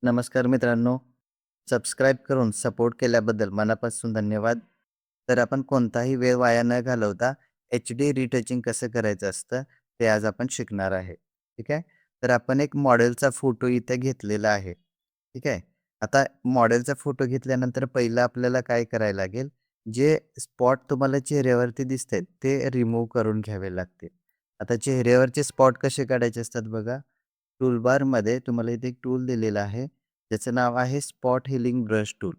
नमस्कार मित्रांनो. सबस्क्राईब करून सपोर्ट केल्याबद्दल मनापासून धन्यवाद. तर आपण कोणताही वेळ वाया न घालवता एच-डी रिटचिंग कसं करायचं असतं, ते आज आपण शिकणार आहे. ठीक आहे. तर आपण एक मॉडेलचा फोटो इथे घेतलेला आहे. ठीक आहे. आता मॉडेलचा फोटो घेतल्यानंतर पहिलं आपल्याला काय करायला लागेल, जे स्पॉट तुम्हाला चेहऱ्यावरती दिसतायत, ते रिमूव्ह करून घ्यावे लागतील. आता चेहऱ्यावरचे स्पॉट कसे काढायचे असतात बघा. टूलबारमध्ये तुम्हाला इथे एक टूल दिलेला आहे. ज्याचं नाव आहे स्पॉट हिलिंग ब्रश टूल.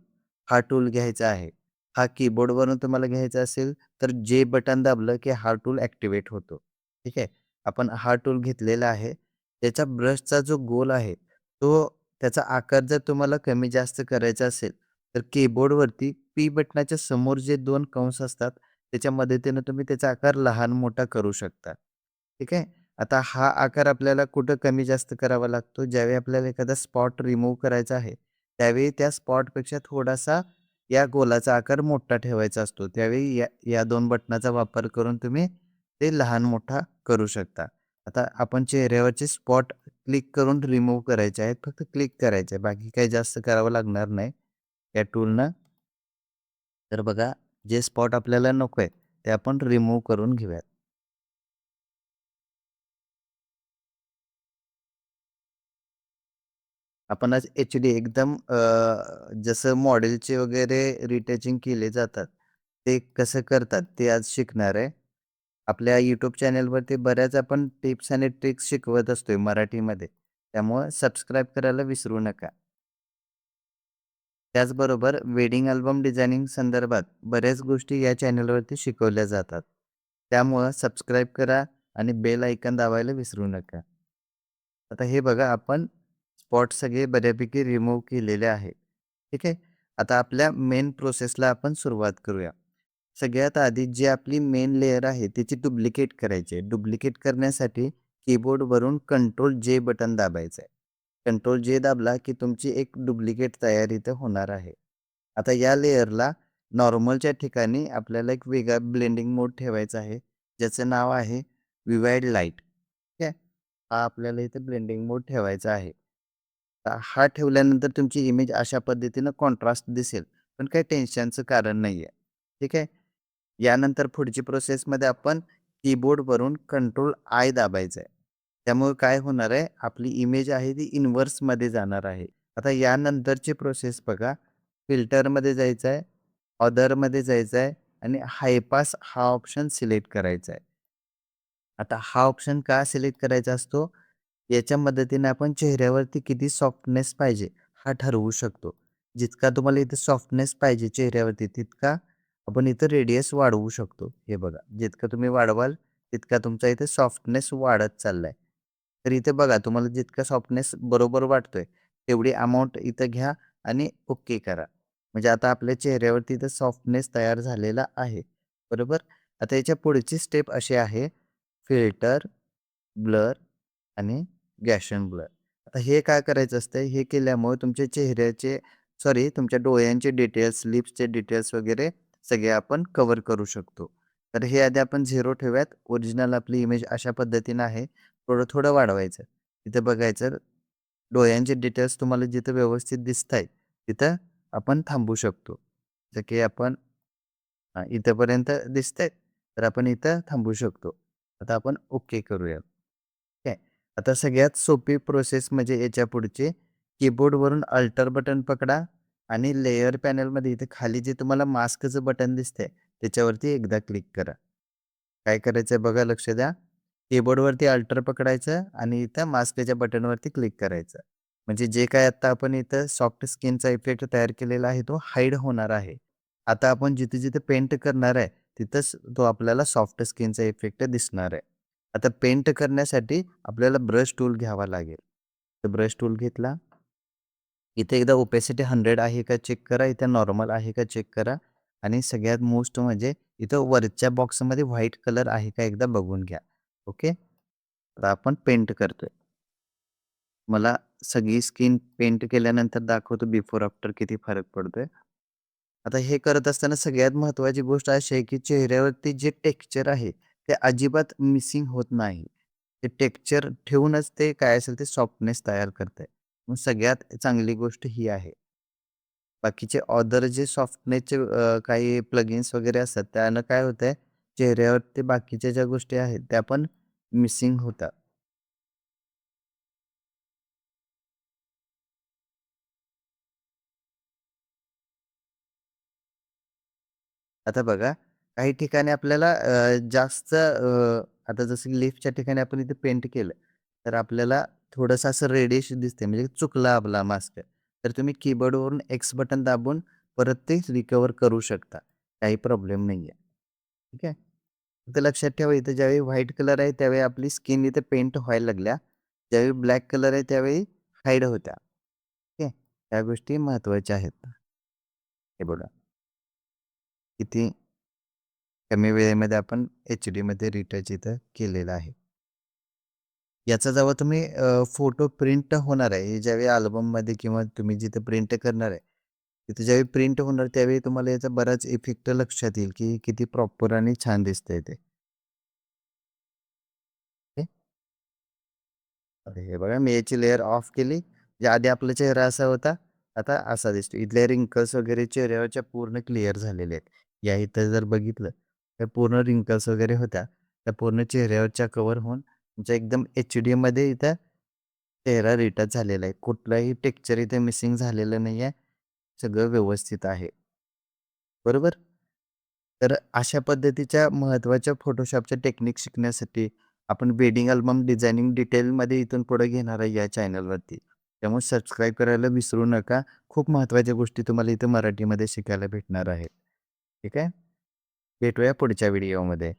हा टूल घ्यायचा आहे. हा कीबोर्डवरून तुम्हाला घ्यायचा असेल, तर जे बटन दाबलं, की हा टूल ॲक्टिव्हेट होतो. ठीक आहे. आपण हा टूल घेतलेला आहे. त्याच्या ब्रशचा जो गोल आहे, तो त्याचा आकार जर तुम्हाला कमी जास्त करायचा असेल, तर कीबोर्डवरती पी बटनाच्या समोर जे 2 कंस असतात, त्याच्या मदतीने तुम्ही त्याचा आकार लहान-मोठा करू शकता. ठीक आहे. आता हा आकार आपल्याला कुठं कमी जास्त करावा लागतो, ज्यावेळी आपल्याला एखादा स्पॉट रिमूव्ह करायचा आहे, त्यावेळी त्या स्पॉटपेक्षा थोडासा या गोलाचा आकार मोठा ठेवायचा असतो. त्यावेळी या या 2 बटनाचा वापर करून तुम्ही ते लहान-मोठा करू शकता. आता आपण चेहऱ्यावरचे स्पॉट क्लिक करून रिमूव्ह करायचे आहेत. फक्त क्लिक करायचे आहे. बाकी काही जास्त करावं लागणार नाही या टूलनं. तर बघा, जे स्पॉट आपल्याला नको आहे, ते आपण रिमूव्ह करून घेऊयात. आपण आज एच-डी एकदम जसं मॉडेलचे वगैरे रिटचिंग केले जातात, ते कसं करतात ते आज शिकणार आहे. आपल्या यूट्यूब चॅनलवरती बऱ्याच आपण टिप्स आणि ट्रिक्स शिकवत असतोय मराठीमध्ये. त्यामुळं सबस्क्राईब करायला विसरू नका. त्याचबरोबर वेडिंग अल्बम डिझायनिंग संदर्भात बऱ्याच गोष्टी या चॅनलवरती शिकवल्या जातात. त्यामुळं सबस्क्राईब करा आणि बेल आयकॉन दाबायला विसरू नका. आता हे बघा आपण स्पॉट सगळे बऱ्यापैकी रिमूव्ह केलेले आहे. ठीक आहे. आता आपल्या मेन प्रोसेसला आपण सुरुवात करूया. सगळ्यात आधी जी आपली मेन लेयर आहे त्याची डुप्लिकेट करायची आहे. डुप्लिकेट करण्यासाठी कीबोर्डवरून कंट्रोल जे बटन दाबायचं आहे. कंट्रोल जे दाबला की तुमची एक डुप्लिकेट तयार इथं होणार आहे. आता या लेयरला नॉर्मलच्या ठिकाणी आपल्याला एक वेगळा ब्लेंडिंग मोड ठेवायचा आहे. ज्याचं नाव आहे विवाइड लाईट. ठीक आहे. हा आपल्याला इथे ब्लेंडिंग मोड ठेवायचा आहे. हा ठेवल्यानंतर तुमची इमेज अशा पद्धतीनं कॉन्ट्रास्ट दिसेल. पण काही टेन्शनचं कारण नाहीये. ठीक आहे. यानंतर पुढची प्रोसेसमध्ये आपण कीबोर्डवरून कंट्रोल आय दाबायचं आहे. त्यामुळे काय होणार आहे, आपली इमेज आहे ती इन्व्हर्समध्ये जाणार आहे. आता यानंतरची प्रोसेस बघा, फिल्टरमध्ये जायचं आहे, ऑथरमध्ये जायचं आहे आणि हाय हा ऑप्शन सिलेक्ट करायचा आहे. आता हा ऑप्शन का सिलेक्ट करायचा असतो? याच्या मदतीने आपण चेहऱ्यावरती किती सॉफ्टनेस पाहिजे हा ठरवू शकतो. जितका तुम्हाला इथे सॉफ्टनेस पाहिजे चेहऱ्यावरती तितका आपण इथं रेडियस वाढवू शकतो. हे बघा, जितकं तुम्ही वाढवाल तितका तुमचा इथे सॉफ्टनेस वाढत चाललाय. तर इथे बघा तुम्हाला जितका सॉफ्टनेस बरोबर वाटतोय तेवढी अमाउंट इथं घ्या आणि ओके करा. म्हणजे आता आपल्या चेहऱ्यावरती इथं सॉफ्टनेस तयार झालेला आहे. बरोबर? आता याच्या पुढची स्टेप अशी आहे फिल्टर, ब्लर आणि गॅशन ब्लर. आता हे काय करायचं असतं, हे केल्यामुळे तुमच्या चेहऱ्याचे तुमच्या डोळ्यांचे डिटेल्स, लिप्सचे डिटेल्स वगैरे सगळे आपण कव्हर करू शकतो. तर हे आधी आपण 0 ठेवूयात. ओरिजिनल आपली इमेज अशा पद्धतीनं आहे. थोडं-थोडं वाढवायचं. इथे बघायचं डोळ्यांचे डिटेल्स तुम्हाला जिथं व्यवस्थित दिसतायत, तिथं आपण थांबू शकतो. जसं की आपण इथपर्यंत दिसतंय, तर आपण इथं थांबू शकतो. आता आपण ओके करूया. ठीक आहे. आता सगळ्यात सोपी प्रोसेस म्हणजे याच्या पुढची कीबोर्डवरून अल्टर बटन पकडा आणि लेयर पॅनलमध्ये इथे खाली जे तुम्हाला मास्कचं बटन दिसतंय, त्याच्यावरती एकदा क्लिक करा. काय करायचंय बघा, लक्ष द्या. कीबोर्डवरती अल्टर पकडायचं आणि इथं मास्कच्या बटनवरती क्लिक करायचं. म्हणजे जे काही आता आपण इथं सॉफ्ट स्किनचा इफेक्ट तयार केलेला आहे, तो हाईड होणार आहे. आता आपण जिथे-जिथे पेंट करणार आहे, तिथंच तो आपल्याला सॉफ्ट स्किनचा इफेक्ट दिसणार आहे. आता पेंट करण्यासाठी आपल्याला ब्रश टूल घ्यावा लागेल. तर ब्रश टूल घेतला. इथे एकदा ओपेसिटी 100 आहे का चेक करा. इथे नॉर्मल आहे का चेक करा. आणि सगळ्यात मोस्ट म्हणजे इथं वरच्या बॉक्समध्ये व्हाईट कलर आहे का एकदा बघून घ्या. ओके. आता आपण पेंट करतोय. मला सगळी स्किन पेंट केल्यानंतर दाखवतो बिफोर आफ्टर किती फरक पडतोय. आता हे करत असताना सगळ्यात महत्त्वाची गोष्ट अशी आहे, की चेहऱ्यावरती जे टेक्स्चर आहे, ते अजिबात मिसिंग होत नाही. ते टेक्स्चर ठेवूनच ते काय असेल ते सॉफ्टनेस तयार करतंय. मग सगळ्यात चांगली गोष्ट ही आहे. बाकीचे अदर जे सॉफ्टनेसचे काही प्लगइन्स वगैरे असतात, त्यानं काय होतंय, चेहऱ्यावरती बाकीच्या ज्या गोष्टी आहेत, त्या पण मिसिंग होतात. आता बघा, काही ठिकाणी आपल्याला जास्त आता जसं की लिफ्टच्या ठिकाणी आपण इथे पेंट केलं, तर आपल्याला थोडंसं असं रेडिश दिसते, म्हणजे चुकला आपला मास्क. तर तुम्ही कीबोर्डवरून एक्स बटन दाबून परत ते रिकव्हर करू शकता. काही प्रॉब्लेम नाहीये. ठीक आहे. फक्त लक्षात ठेवा, इथे ज्यावेळी व्हाईट कलर आहे, त्यावेळी आपली स्किन इथे पेंट व्हायला लागल्या. ज्यावेळी ब्लॅक कलर आहे, त्यावेळी हाईड होत्या. ठीक आहे. त्या गोष्टी महत्त्वाच्या आहेत. हे बघा, किती कमी वेळेमध्ये आपण एच-डीमध्ये रिटच इथं केलेलं आहे. याचा जेव्हा तुम्ही फोटो प्रिंट होणार आहे, हे ज्यावेळी अल्बममध्ये किंवा तुम्ही जिथे प्रिंट करणार आहे, तिथे ज्यावेळी प्रिंट होणार त्यावेळी तुम्हाला याचा बराच इफेक्ट लक्षात येईल, की किती प्रॉपर आणि छान दिसतंय ते. ओके. आता हे बघा, मी याची लेयर ऑफ केली. जे आधी आपला चेहरा असा होता, आता असा दिसतो. इथले रिंकल्स वगैरे चेहऱ्यावरच्या पूर्ण क्लिअर झालेले आहेत. या इथं जर बघितलं, तर पूर्ण रिंकल्स वगैरे होत्या, त्या पूर्ण चेहऱ्यावरच्या कव्हर होऊन तुमचा एकदम एच-डीमध्ये इथं चेहरा रिटच झालेला आहे. कुठलाही टेक्स्चर इथे मिसिंग झालेलं नाहीये. सगळं व्यवस्थित आहे. बरोबर? तर अशा पद्धतीच्या महत्त्वाच्या Photoshopच्या टेक्निक शिकण्यासाठी आपण वेडिंग अल्बम डिझायनिंग डिटेलमध्ये इथून पुढे घेणार आहे या चॅनलवरती. त्यामुळे सबस्क्राईब करायला विसरू नका. खूप महत्त्वाच्या गोष्टी तुम्हाला इथं मराठीमध्ये शिकायला भेटणार आहेत. ठीक आहे? भेटूया पुढच्या व्हिडिओमध्ये.